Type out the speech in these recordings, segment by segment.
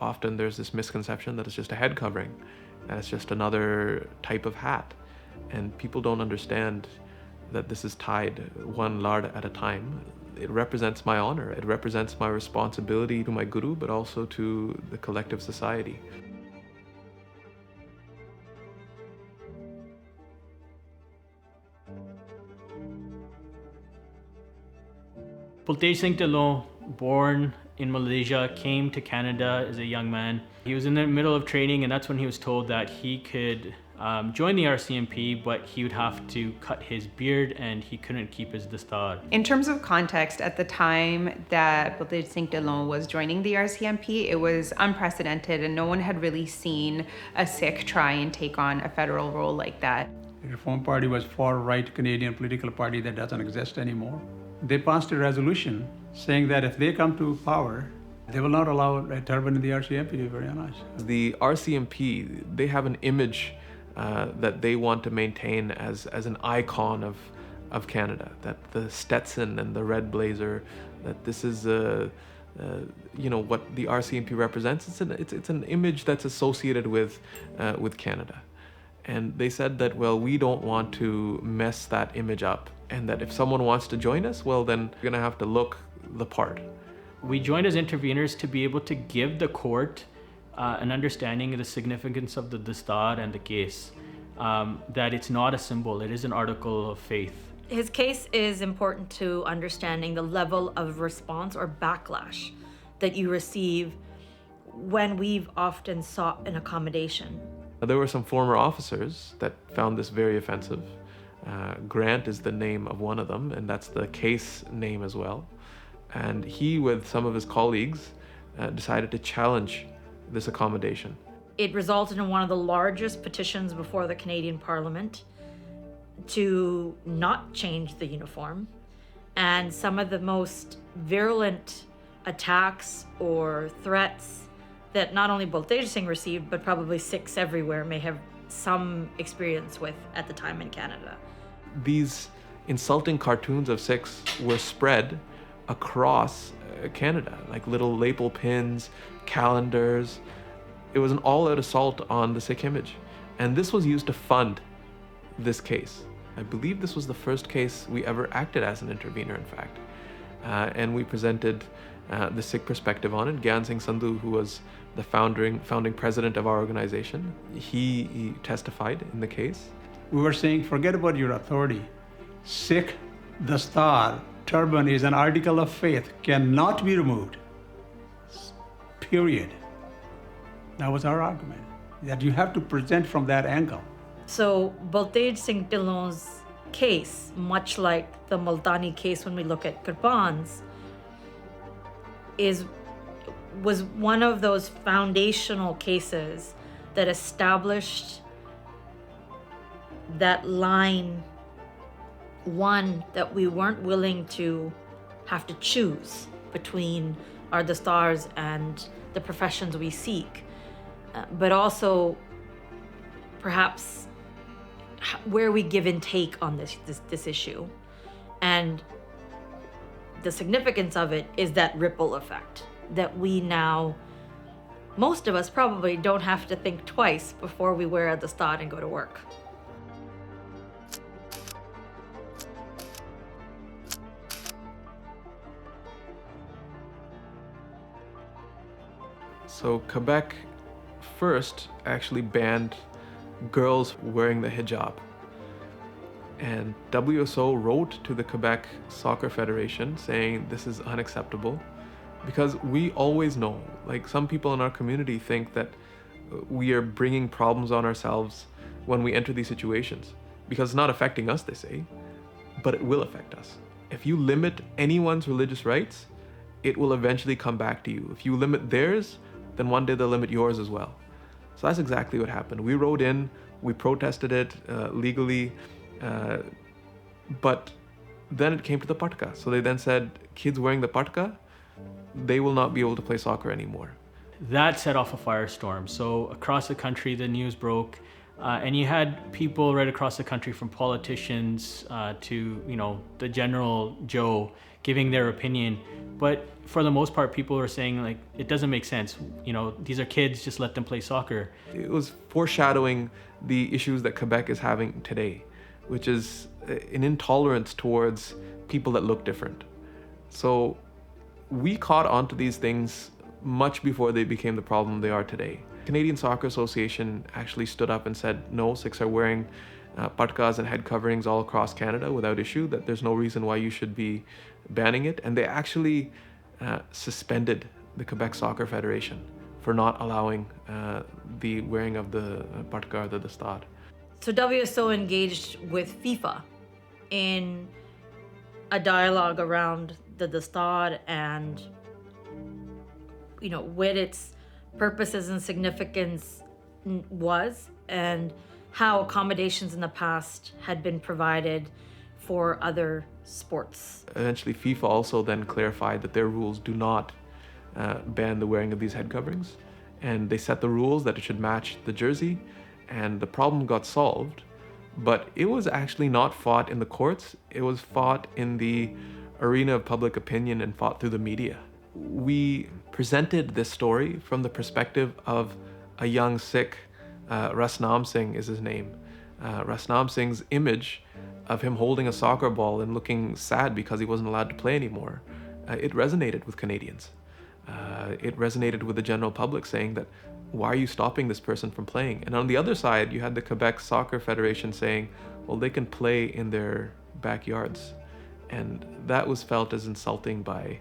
Often there's this misconception that it's just a head covering, and it's just another type of hat. And people don't understand that this is tied one lard at a time. It represents my honor. It represents my responsibility to my guru, but also to the collective society. Baltej Singh Dhillon, born in Malaysia, came to Canada as a young man. He was in the middle of training, and that's when he was told that he could join the RCMP, but he would have to cut his beard and he couldn't keep his Dastaar. In terms of context, at the time that Baltej Singh Dhillon was joining the RCMP, it was unprecedented and no one had really seen a Sikh try and take on a federal role like that. The Reform Party was far-right Canadian political party that doesn't exist anymore. They passed a resolution saying that if they come to power, they will not allow a turban in the RCMP, to be very honest. The RCMP, they have an image that they want to maintain as an icon of Canada, that the Stetson and the red blazer, that this is what the RCMP represents. It's an image that's associated with Canada. And they said that, well, we don't want to mess that image up, and that if someone wants to join us, well, then you're gonna have to look the part. We joined as interveners to be able to give the court an understanding of the significance of the Dastaar and the case, that it's not a symbol, it is an article of faith. His case is important to understanding the level of response or backlash that you receive when we've often sought an accommodation. There were some former officers that found this very offensive. Grant is the name of one of them, and that's the case name as well. And he, with some of his colleagues, decided to challenge this accommodation. It resulted in one of the largest petitions before the Canadian Parliament to not change the uniform, and some of the most virulent attacks or threats that not only Baltej Singh received, but probably Sikhs everywhere may have some experience with at the time in Canada. These insulting cartoons of Sikhs were spread across Canada, like little lapel pins, calendars. It was an all-out assault on the Sikh image. And this was used to fund this case. I believe this was the first case we ever acted as an intervener, in fact. And we presented the Sikh perspective on it. Gyan Singh Sandhu, who was the founding president of our organization, he testified in the case. We were saying, forget about your authority. Sikh Dastaar, turban is an article of faith, cannot be removed. Period. That was our argument, that you have to present from that angle. So Baltej Singh Dhillon's case, much like the Multani case when we look at turbans, was one of those foundational cases that established that line, one, that we weren't willing to have to choose between our Dastaars and the professions we seek, but also perhaps where we give and take on this issue. And the significance of it is that ripple effect that we now, most of us probably don't have to think twice before we wear a Dastaar and go to work. So Quebec first actually banned girls wearing the hijab. And WSO wrote to the Quebec Soccer Federation saying this is unacceptable, because we always know, like, some people in our community think that we are bringing problems on ourselves when we enter these situations, because it's not affecting us, they say, but it will affect us. If you limit anyone's religious rights, it will eventually come back to you. If you limit theirs, then one day they'll limit yours as well. So that's exactly what happened. We wrote in, we protested it legally, but then it came to the patka. So they then said, kids wearing the patka, they will not be able to play soccer anymore. That set off a firestorm. So across the country, the news broke. And you had people right across the country, from politicians to, you know, the general Joe, giving their opinion. But for the most part, people were saying, like, it doesn't make sense. You know, these are kids, just let them play soccer. It was foreshadowing the issues that Quebec is having today, which is an intolerance towards people that look different. So we caught onto these things much before they became the problem they are today. Canadian Soccer Association actually stood up and said, no, Sikhs are wearing patkas and head coverings all across Canada without issue, that there's no reason why you should be banning it. And they actually suspended the Quebec Soccer Federation for not allowing the wearing of the patka or the Dastaar. So WSO engaged with FIFA in a dialogue around the Dastaar and, you know, what its purposes and significance was, and how accommodations in the past had been provided for other sports. Eventually, FIFA also then clarified that their rules do not ban the wearing of these head coverings, and they set the rules that it should match the jersey, and the problem got solved. But it was actually not fought in the courts, it was fought in the arena of public opinion and fought through the media. We presented this story from the perspective of a young Sikh, Rasnam Singh is his name. Rasnam Singh's image of him holding a soccer ball and looking sad because he wasn't allowed to play anymore, it resonated with Canadians. It resonated with the general public, saying that, why are you stopping this person from playing? And on the other side, you had the Quebec Soccer Federation saying, well, they can play in their backyards. And that was felt as insulting by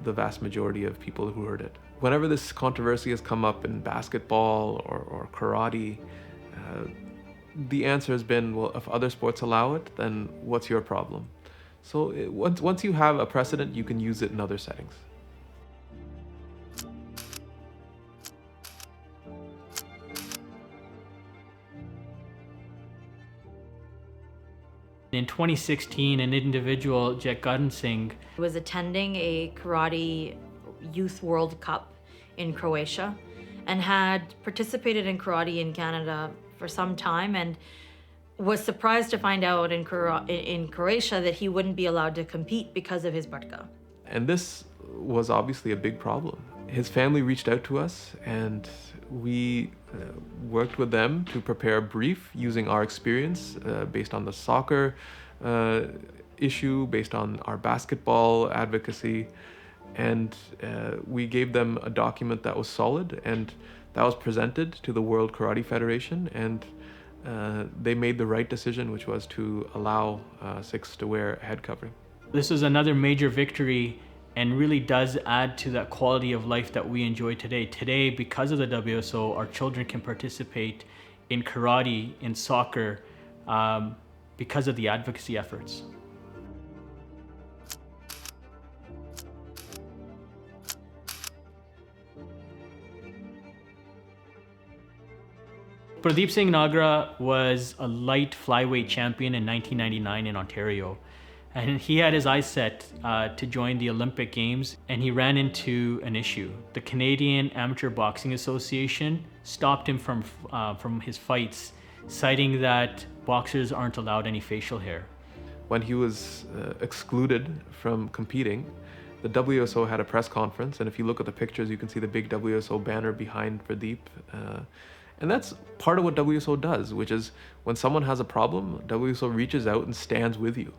the vast majority of people who heard it. Whenever this controversy has come up in basketball or karate, the answer has been, well, if other sports allow it, then what's your problem? So once you have a precedent, you can use it in other settings. In 2016, an individual, Jagkaran Singh, Was attending a karate youth World Cup in Croatia and had participated in karate in Canada for some time, and was surprised to find out in Croatia that he wouldn't be allowed to compete because of his patka. And this was obviously a big problem. His family reached out to us, and we worked with them to prepare a brief using our experience based on the soccer issue, based on our basketball advocacy, and we gave them a document that was solid, and that was presented to the World Karate Federation, and they made the right decision, which was to allow Sikhs to wear a head covering. This is another major victory and really does add to that quality of life that we enjoy today. Today, because of the WSO, our children can participate in karate, in soccer, because of the advocacy efforts. Pradeep Singh Nagra was a light flyweight champion in 1999 in Ontario. And he had his eyes set to join the Olympic Games, and he ran into an issue. The Canadian Amateur Boxing Association stopped him from his fights, citing that boxers aren't allowed any facial hair. When he was excluded from competing, the WSO had a press conference, and if you look at the pictures, you can see the big WSO banner behind Pradeep. And that's part of what WSO does, which is when someone has a problem, WSO reaches out and stands with you.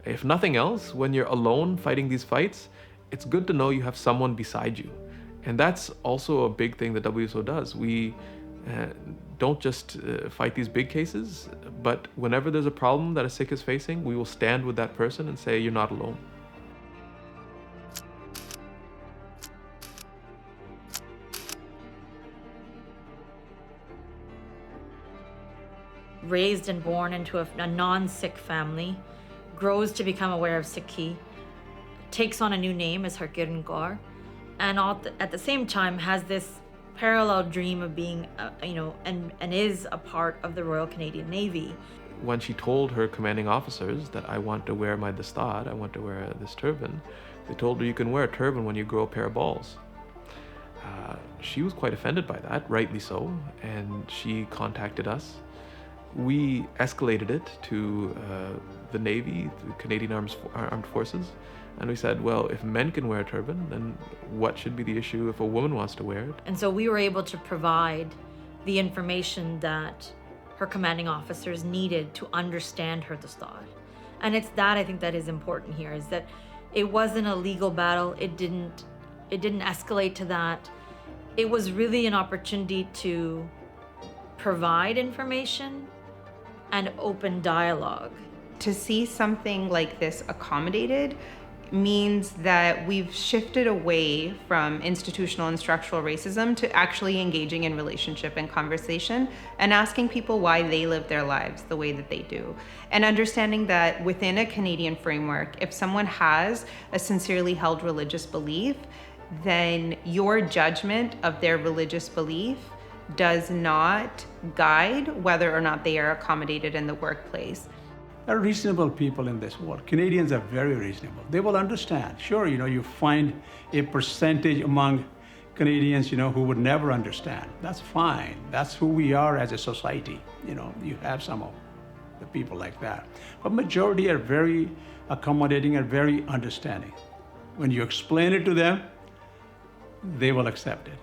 If nothing else, when you're alone fighting these fights, it's good to know you have someone beside you. And that's also a big thing that WSO does. We don't just fight these big cases, but whenever there's a problem that a Sikh is facing, we will stand with that person and say, you're not alone. Raised and born into a non-Sikh family, grows to become aware of Sikhi, takes on a new name as Harkiran Kaur, and at the same time has this parallel dream of being, and is a part of the Royal Canadian Navy. When she told her commanding officers that I want to wear my Dastaar, I want to wear this turban, they told her you can wear a turban when you grow a pair of balls. She was quite offended by that, rightly so, and she contacted us. We escalated it to the Navy, the Canadian Armed Forces, and we said, well, if men can wear a turban, then what should be the issue if a woman wants to wear it? And so we were able to provide the information that her commanding officers needed to understand her Dastaar. And it's that I think that is important here, is that it wasn't a legal battle. It didn't escalate to that. It was really an opportunity to provide information and open dialogue. To see something like this accommodated means that we've shifted away from institutional and structural racism to actually engaging in relationship and conversation and asking people why they live their lives the way that they do. And understanding that within a Canadian framework, if someone has a sincerely held religious belief, then your judgment of their religious belief does not guide whether or not they are accommodated in the workplace. There are reasonable people in this world. Canadians are very reasonable. They will understand. Sure, you find a percentage among Canadians, who would never understand. That's fine. That's who we are as a society. You have some of the people like that. But majority are very accommodating and very understanding. When you explain it to them, they will accept it.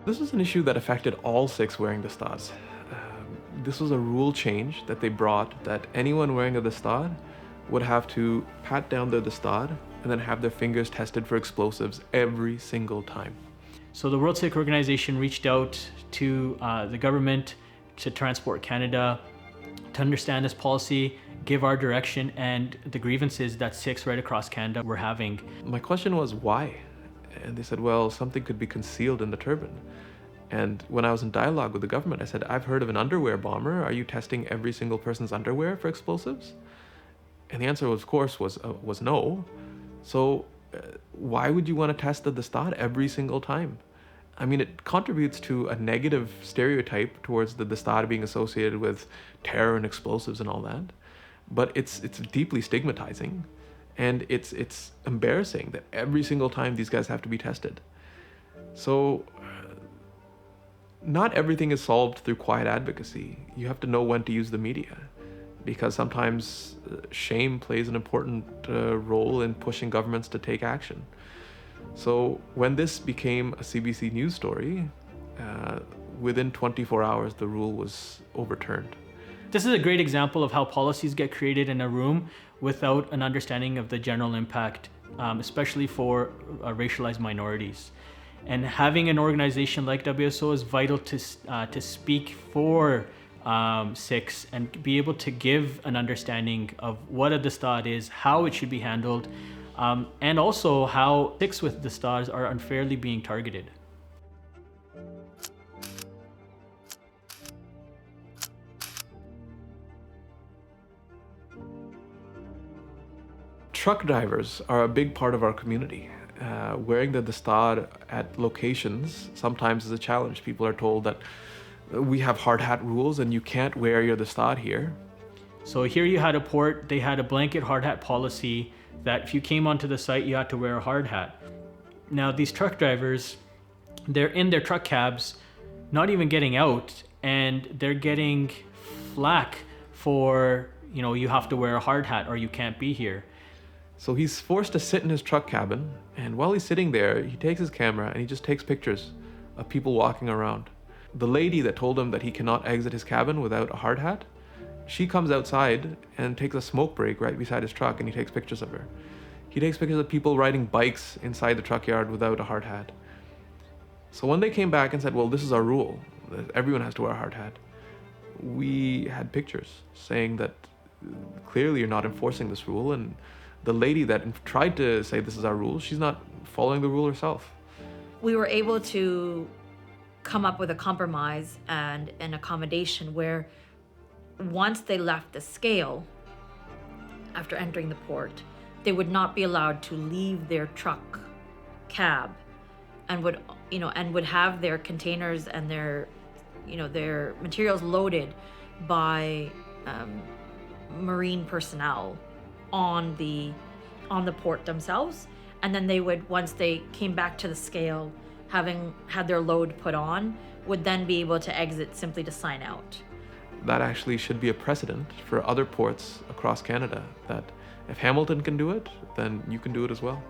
This was an issue that affected all Sikhs wearing Dastaars. This was a rule change that they brought, that anyone wearing a Dastaar would have to pat down their Dastaar and then have their fingers tested for explosives every single time. So the World Sikh Organization reached out to the government, to Transport Canada, to understand this policy, give our direction and the grievances that Sikhs right across Canada were having. My question was, why? And they said, well, something could be concealed in the turban. And when I was in dialogue with the government, I said, I've heard of an underwear bomber. Are you testing every single person's underwear for explosives? And the answer, of course, was no. So why would you want to test the Dastaar every single time? I mean, it contributes to a negative stereotype towards the Dastaar being associated with terror and explosives and all that. But it's deeply stigmatizing. And it's embarrassing that every single time these guys have to be tested. So not everything is solved through quiet advocacy. You have to know when to use the media, because sometimes shame plays an important role in pushing governments to take action. So when this became a CBC news story, within 24 hours, the rule was overturned. This is a great example of how policies get created in a room without an understanding of the general impact, especially for racialized minorities. And having an organization like WSO is vital to speak for Sikhs and be able to give an understanding of what a Dastaar is, how it should be handled, and also how Sikhs with Dastaars are unfairly being targeted. Truck drivers are a big part of our community. Wearing the Dastaar at locations sometimes is a challenge. People are told that we have hard hat rules and you can't wear your Dastaar here. So here you had a port, they had a blanket hard hat policy that if you came onto the site, you had to wear a hard hat. Now these truck drivers, they're in their truck cabs, not even getting out, and they're getting flack for, you have to wear a hard hat or you can't be here. So he's forced to sit in his truck cabin, and while he's sitting there, he takes his camera and he just takes pictures of people walking around. The lady that told him that he cannot exit his cabin without a hard hat, she comes outside and takes a smoke break right beside his truck, and he takes pictures of her. He takes pictures of people riding bikes inside the truck yard without a hard hat. So when they came back and said, well, this is our rule, that everyone has to wear a hard hat, we had pictures saying that clearly you're not enforcing this rule, and the lady that tried to say this is our rule, she's not following the rule herself. We were able to come up with a compromise and an accommodation where once they left the scale, after entering the port, they would not be allowed to leave their truck cab and would have their containers and their materials loaded by marine personnel on the port themselves, and then they would, once they came back to the scale, having had their load put on, would then be able to exit simply to sign out. That actually should be a precedent for other ports across Canada, that if Hamilton can do it, then you can do it as well.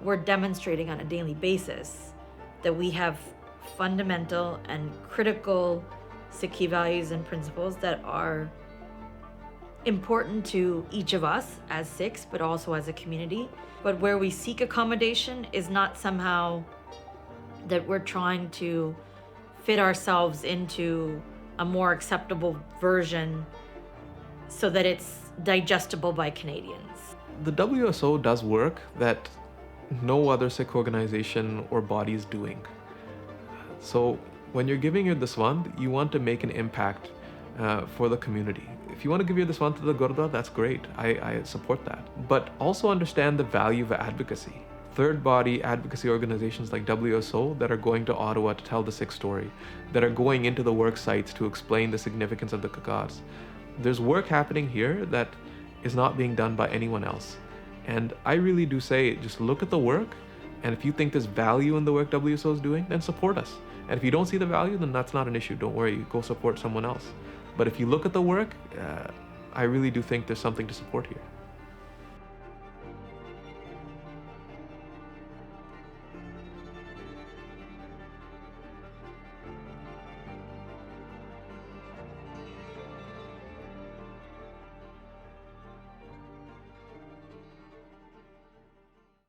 We're demonstrating on a daily basis that we have fundamental and critical Sikh values and principles that are important to each of us as Sikhs, but also as a community. But where we seek accommodation is not somehow that we're trying to fit ourselves into a more acceptable version so that it's digestible by Canadians. The WSO does work that no other Sikh organization or body is doing. So when you're giving your Daswand, you want to make an impact for the community. If you want to give your Daswand to the Gurdwara, that's great. I support that. But also understand the value of advocacy. Third body advocacy organizations like WSO that are going to Ottawa to tell the Sikh story, that are going into the work sites to explain the significance of the Kagas. There's work happening here that is not being done by anyone else. And I really do say, just look at the work, and if you think there's value in the work WSO is doing, then support us. And if you don't see the value, then that's not an issue. Don't worry, go support someone else. But if you look at the work, I really do think there's something to support here.